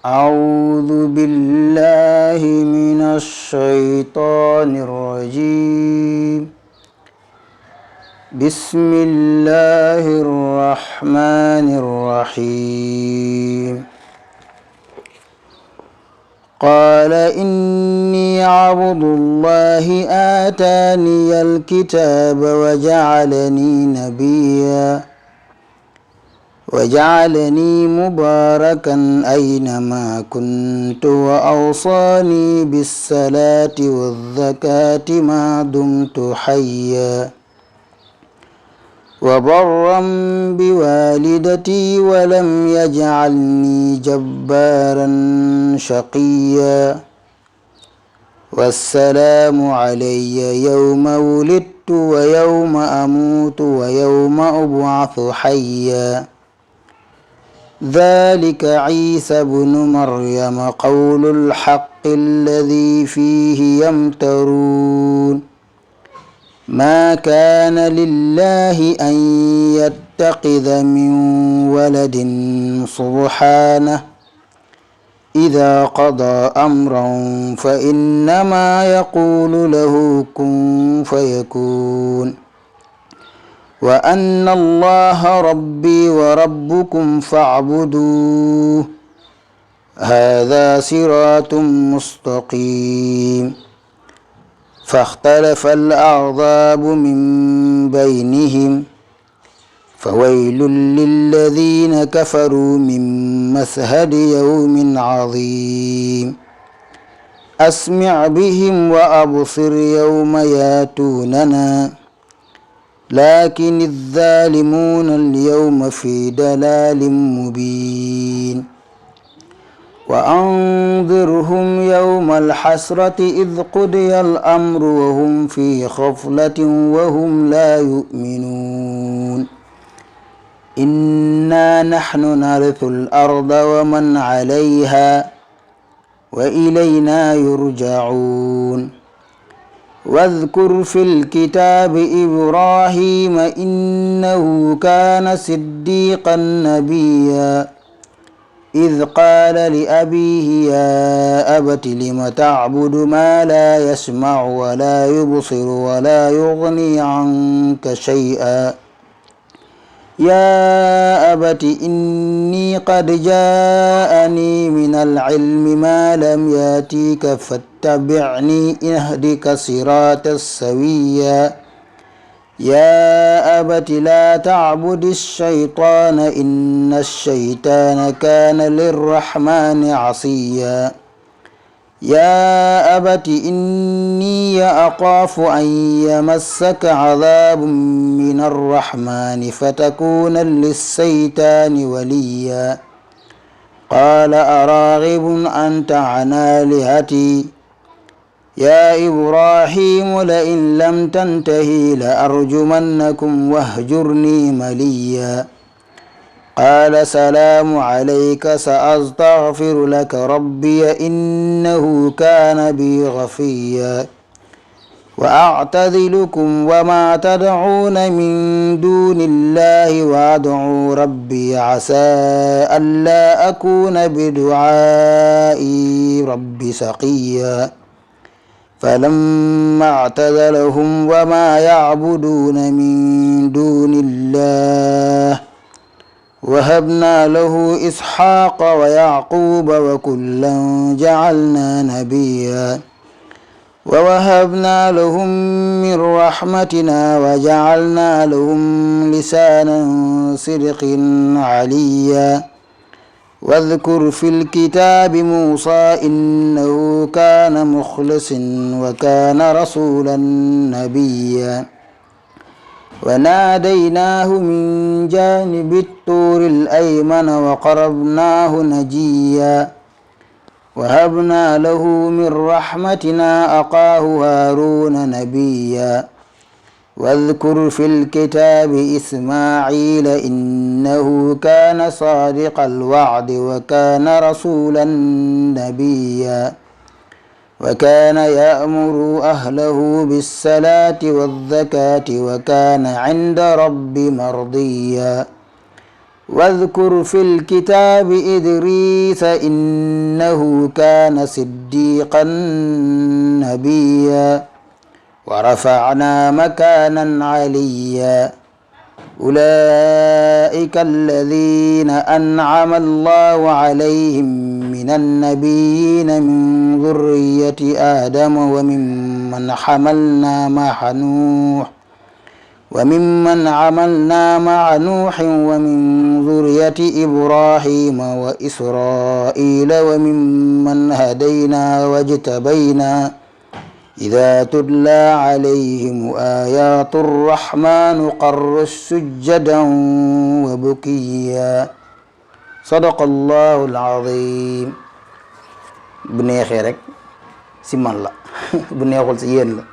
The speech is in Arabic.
أعوذ بالله من الشيطان الرجيم. بسم الله الرحمن الرحيم. قال إني عبد الله آتاني الكتاب وجعلني مباركا أينما كنت وأوصاني بالصلاة والزكاة ما دمت حيا وبرا بوالدتي ولم يجعلني جبارا شقيا والسلام علي يوم ولدت ويوم أموت ويوم أبعث حيا ذلك عيسى بن مريم قول الحق الذي فيه يمترون ما كان لله أن يتخذ من ولد سبحانه إذا قضى أمرا فإنما يقول له كن فيكون وأن الله ربي وربكم فاعبدوه هذا صراط مستقيم فاختلف الأعضاب من بينهم فويل للذين كفروا من مشهد يوم عظيم أسمع بهم وأبصر يوم ياتوننا لكن الظالمون اليوم في ضلال مبين وأنذرهم يوم الحسرة إذ قضي الأمر وهم في غفلة وهم لا يؤمنون إنا نحن نرث الأرض ومن عليها وإلينا يرجعون واذكر في الكتاب إبراهيم إنه كان صديقا نبيا إذ قال لأبيه يا أبت لم تعبد ما لا يسمع ولا يبصر ولا يغني عنك شيئا يا أبت إني قد جاءني من العلم ما لم يأتك فاتبعني أهدك صراطا سويا يا أبت لا تعبد الشيطان إن الشيطان كان للرحمن عصيا يا أبت إني أخاف أن يمسك عذاب من الرحمن فتكون للشيطان وليا قال أراغب أنت عن آلهتي يا إبراهيم لئن لم تنته لأرجمنكم واهجرني مليا قال سلام عليك سأستغفر لك ربي إنه كان بي غفيا وأعتزلكم وما تدعون من دون الله وأدعو ربي عسى ألا أكون بدعاء ربي شقيا فلما اعتزلهم وما يعبدون من دون الله وهبنا له إسحاق ويعقوب وكلا جعلنا نبيا ووهبنا لهم من رحمتنا وجعلنا لهم لسانا صدق عليا واذكر في الكتاب موسى إنه كان مخلص وكان رسولا نبيا وناديناه من جانب الطور الأيمن وقربناه نجيا وهبنا له من رحمتنا أخاه هارون نبيا واذكر في الكتاب إسماعيل إنه كان صادق الوعد وكان رسولا نبيا وكان يأمر أهله بالصلاة والزكاة وكان عند رب مرضيا واذكر في الكتاب إدريس إنه كان صديقا نبيا ورفعنا مكانا عليا أولئك الذين أنعم الله عليهم من النبيين من ذرية آدم وممن حملنا مع نوح ومن ذرية إبراهيم وإسرائيل وممن هدينا واجتبينا إذا تتلى عليهم آيات الرحمن قروا سجدا وبكيا صدق الله العظيم bu neexee rek si man la bu neexul si yéen la